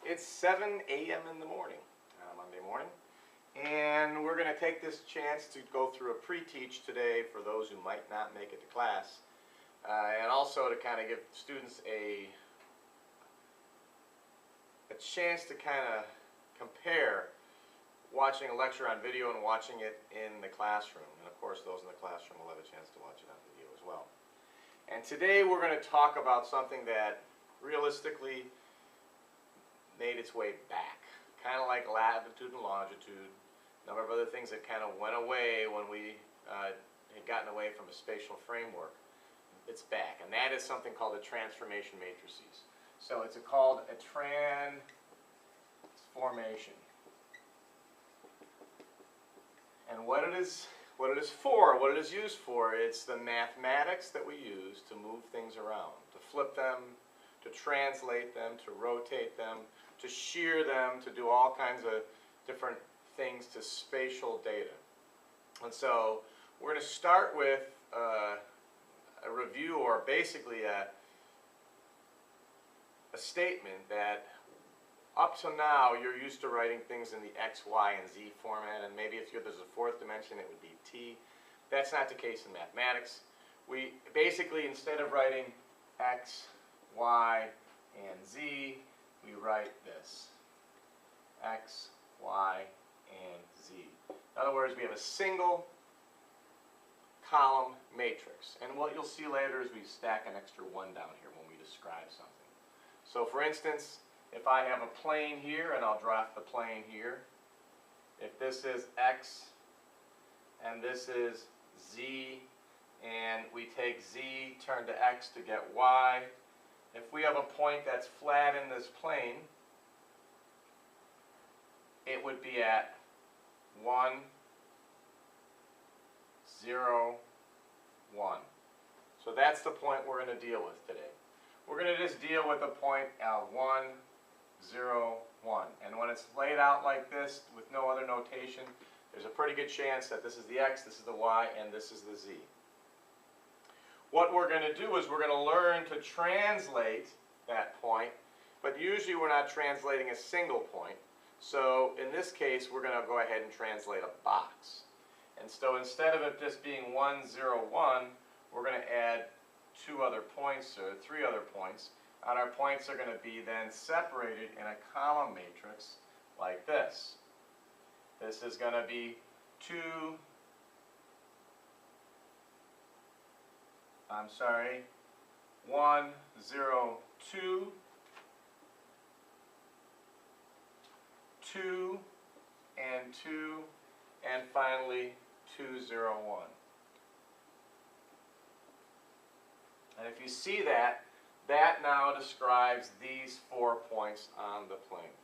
It's 7 a.m. in the morning, Monday morning, and we're going to take this chance to go through a pre-teach today for those who might not make it to class, and also to kind of give students a chance to kind of compare watching a lecture on video and watching it in the classroom. And of course, those in the classroom will have a chance to watch it on video as well. And today we're going to talk about something that realistically made its way back. Kind of like latitude and longitude, a number of other things that kind of went away when we had gotten away from a spatial framework. It's back, and that is something called the transformation matrices. So it's called a transformation. And what it is for, what it is used for, it's the mathematics that we use to move things around, to flip them, to translate them, to rotate them, to shear them, to do all kinds of different things to spatial data. And so we're going to start with a review, or basically a statement that up to now you're used to writing things in the X, Y, and Z format, and maybe if there's a fourth dimension it would be T. That's not the case in mathematics. We basically, instead of writing X, Y, and Z, we write this: X, Y, and Z. In other words, we have a single column matrix. And what you'll see later is we stack an extra one down here when we describe something. So for instance, if I have a plane here, and I'll draw the plane here, if this is X and this is Z, and we take Z, turn to X to get Y, if we have a point that's flat in this plane, it would be at 1, 0, 1. So that's the point we're going to deal with today. We're going to just deal with a point at 1, 0, 1. And when it's laid out like this with no other notation, there's a pretty good chance that this is the X, this is the Y, and this is the Z. What we're going to do is we're going to learn to translate that point, but usually we're not translating a single point. So in this case, we're going to go ahead and translate a box. And so instead of it just being 1, 0, 1, we're going to add two other points, or three other points, and our points are going to be then separated in a column matrix like this. This is going to be 1, 0, 2, 2, and 2, and finally 2, 0, 1. And if you see that, that now describes these 4 points on the plane.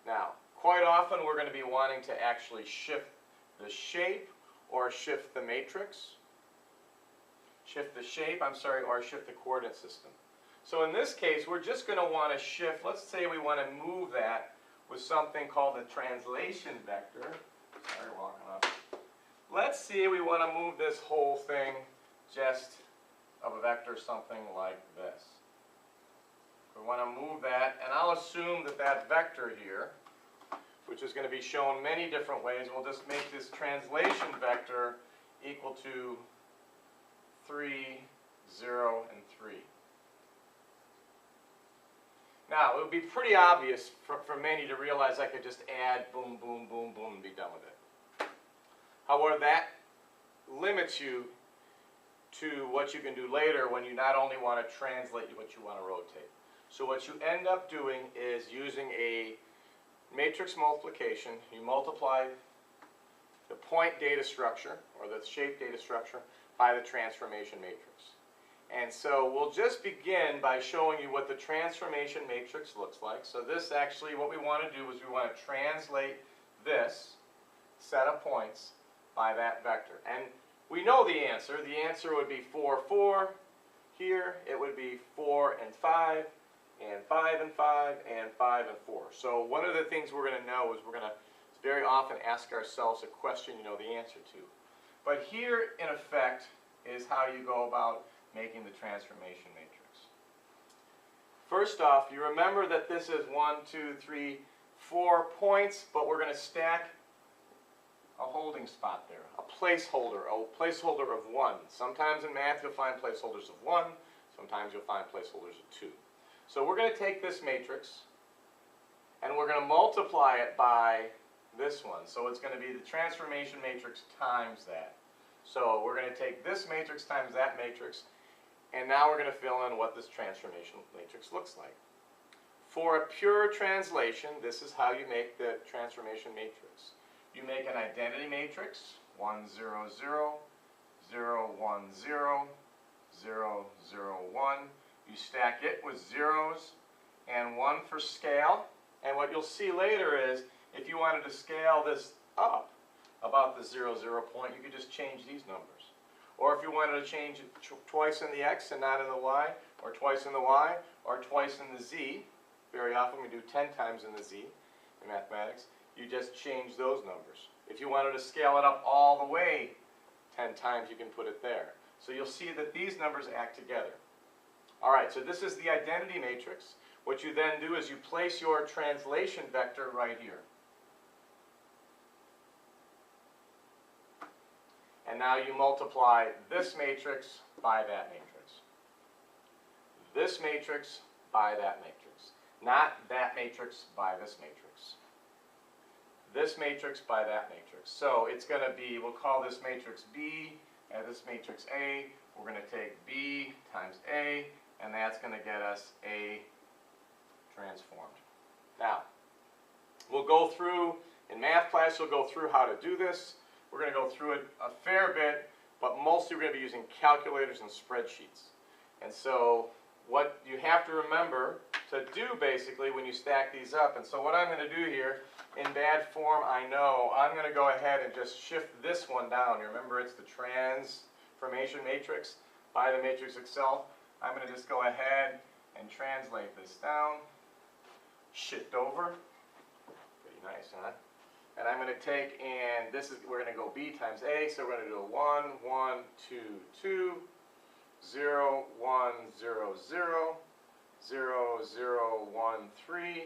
Now, quite often we're going to be wanting to actually shift the shape or shift the matrix. Shift the shape, or shift the coordinate system. So in this case, we're just going to want to shift, let's say we want to move that with something called the translation vector. Sorry, walking off. Let's say we want to move this whole thing just of a vector something like this. We want to move that, and I'll assume that that vector here, which is going to be shown many different ways, we'll just make this translation vector equal to 3, 0, and 3. Now, it would be pretty obvious for many to realize I could just add boom, boom, boom, boom, and be done with it. However, that limits you to what you can do later when you not only want to translate what you want to rotate. So what you end up doing is using a matrix multiplication. You multiply the point data structure, or the shape data structure, by the transformation matrix. And so we'll just begin by showing you what the transformation matrix looks like. So this actually, what we want to do is we want to translate this set of points by that vector. And we know the answer. The answer would be 4, 4. Here it would be 4 and 5, and 5 and 5, and 5 and 4. So one of the things we're going to know is we're going to very often ask ourselves a question you know the answer to. But here, in effect, is how you go about making the transformation matrix. First off, you remember that this is 1, 2, 3, 4 points, but we're going to stack a holding spot there, a placeholder of 1. Sometimes in math you'll find placeholders of 1, sometimes you'll find placeholders of 2. So we're going to take this matrix and we're going to multiply it by this one. So it's going to be the transformation matrix times that. So we're going to take this matrix times that matrix, and now we're going to fill in what this transformation matrix looks like. For a pure translation, this is how you make the transformation matrix. You make an identity matrix, 1, 0, 0, 0, 1, 0, 0, 0, 1. You stack it with zeros and 1 for scale. And what you'll see later is, if you wanted to scale this up about the 0, 0 point, you could just change these numbers. Or if you wanted to change it twice in the x and not in the y, or twice in the y, or twice in the z, very often we do 10 times in the z in mathematics, you just change those numbers. If you wanted to scale it up all the way 10 times, you can put it there. So you'll see that these numbers act together. All right, so this is the identity matrix. What you then do is you place your translation vector right here. And now you multiply this matrix by that matrix. This matrix by that matrix. Not that matrix by this matrix. This matrix by that matrix. So it's going to be, we'll call this matrix B, and this matrix A. We're going to take B times A, and that's going to get us A transformed. Now, we'll go through, in math class, you'll go through how to do this. We're going to go through it a fair bit, but mostly we're going to be using calculators and spreadsheets. And so what you have to remember to do basically when you stack these up, and so what I'm going to do here, in bad form I know, I'm going to go ahead and just shift this one down. You remember it's the transformation matrix by the matrix itself. I'm going to just go ahead and translate this down, shift over, pretty nice, huh? And I'm going to take, and this is, we're going to go B times A, so we're going to do a 1, 1, 2, 2, 0, 1, 0, 0, 0, 0, 1, 3,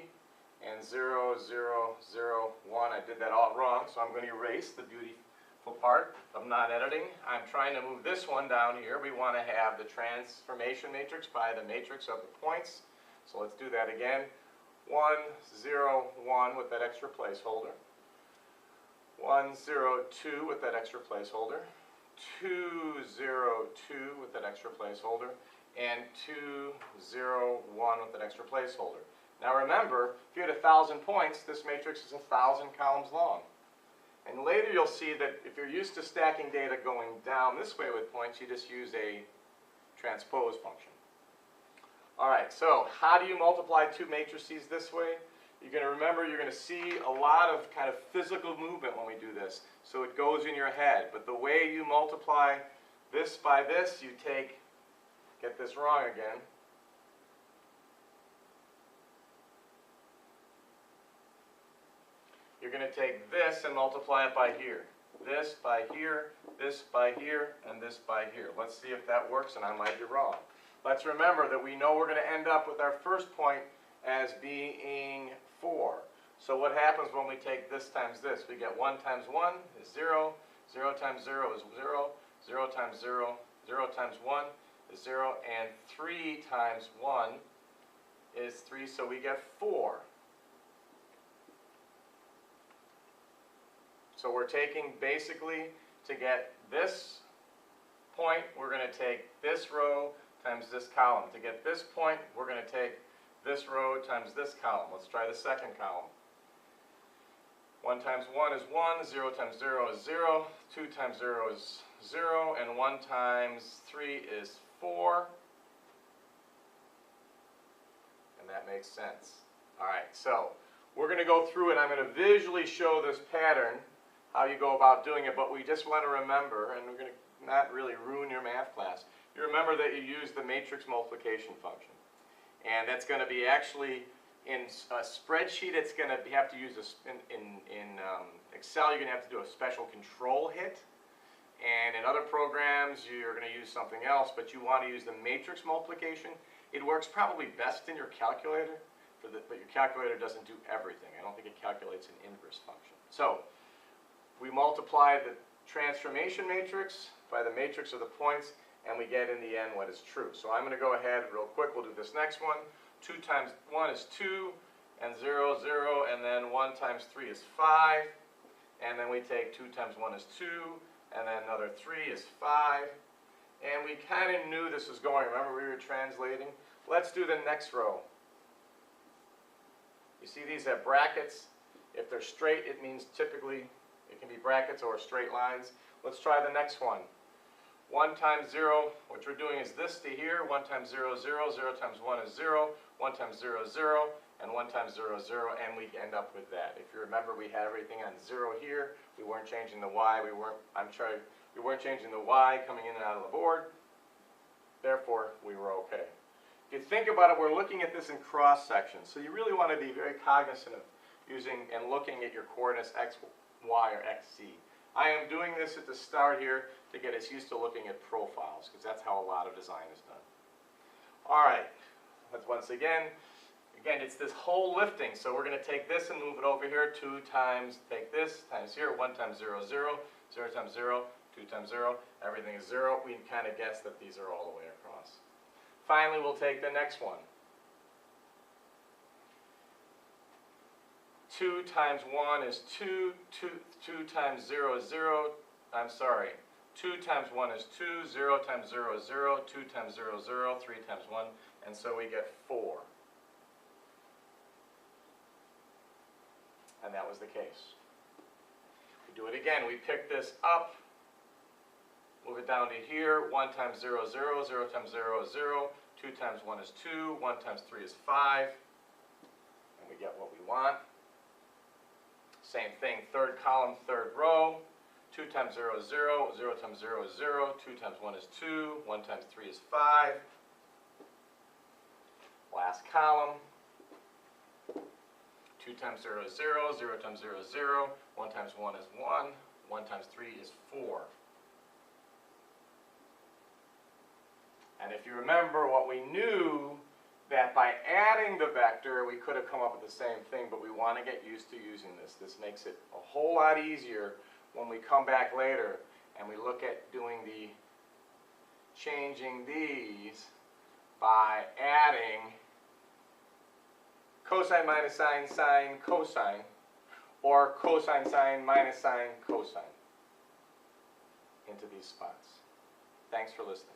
and 0, 0, 0, 1. I did that all wrong, so I'm going to erase the beautiful part of non-editing. I'm trying to move this one down here. We want to have the transformation matrix by the matrix of the points. So let's do that again. 1, 0, 1 with that extra placeholder. 1, 0, 2 with that extra placeholder, 2, 0, 2 with that extra placeholder, and 2, 0, 1 with that extra placeholder. Now remember, if you had 1,000 points, this matrix is 1,000 columns long. And later you'll see that if you're used to stacking data going down this way with points, you just use a transpose function. All right, so how do you multiply two matrices this way? You're going to remember, you're going to see a lot of kind of physical movement when we do this. So it goes in your head. But the way you multiply this by this, you take, get this wrong again. You're going to take this and multiply it by here. This by here, this by here, and this by here. Let's see if that works, and I might be wrong. Let's remember that we know we're going to end up with our first point as being 4. So what happens when we take this times this? We get 1 times 1 is 0, 0 times 0 is 0, 0 times 0, 0 times 1 is 0, and 3 times 1 is 3, so we get 4. So we're taking basically, to get this point, we're going to take this row times this column. To get this point, we're going to take this row times this column. Let's try the second column. 1 times 1 is 1, 0 times 0 is 0, 2 times 0 is 0, and 1 times 3 is 4. And that makes sense. All right, so we're going to go through and I'm going to visually show this pattern, how you go about doing it, but we just want to remember, and we're going to not really ruin your math class, you remember that you use the matrix multiplication function. And that's going to be actually, in a spreadsheet, it's going to have to use, in Excel, you're going to have to do a special control hit. And in other programs, you're going to use something else, but you want to use the matrix multiplication. It works probably best in your calculator, but your calculator doesn't do everything. I don't think it calculates an inverse function. So we multiply the transformation matrix by the matrix of the points, and we get in the end what is true. So I'm going to go ahead real quick. We'll do this next one. 2 times 1 is 2, and 0, 0, and then 1 times 3 is 5. And then we take 2 times 1 is 2, and then another 3 is 5. And we kind of knew this was going. Remember, we were translating. Let's do the next row. You see these have brackets. If they're straight, it means typically it can be brackets or straight lines. Let's try the next one. 1 times 0, what we're doing is this to here. 1 times 0, 0. 0 times 1 is 0. 1 times 0 is 0. And 1 times 0 is 0. And we end up with that. If you remember, we had everything on 0 here. We weren't changing the y. We weren't changing the y coming in and out of the board. Therefore, we were okay. If you think about it, we're looking at this in cross sections. So you really want to be very cognizant of using and looking at your coordinates x, y, or xz. I am doing this at the start here to get us used to looking at profiles, because that's how a lot of design is done. All right, let's once again, it's this whole lifting. So we're going to take this and move it over here. 2 times, take this, times here. 1 times 0, 0. 0 times 0, 2 times 0. Everything is 0. We can kind of guess that these are all the way across. Finally, we'll take the next one. 2 times 1 is 2. 2 times 0 is 0. I'm sorry. 2 times 1 is 2. 0 times 0 is 0. 2 times 0 is 0. 3 times 1. And so we get 4. And that was the case. We do it again. We pick this up. Move it down to here. 1 times 0 is 0. 0 times 0 is 0. 2 times 1 is 2. 1 times 3 is 5. And we get what we want. Same thing, third column, third row. 2 times 0 is 0. 0 times 0 is 0. 2 times 1 is 2. 1 times 3 is 5. Last column. 2 times 0 is 0. 0 times 0 is 0. 1 times 1 is 1. 1 times 3 is 4. And if you remember what we knew, that by adding the vector, we could have come up with the same thing, but we want to get used to using this. This makes it a whole lot easier when we come back later and we look at doing the changing these by adding cosine minus sine, sine, cosine, or cosine, sine, minus sine, cosine into these spots. Thanks for listening.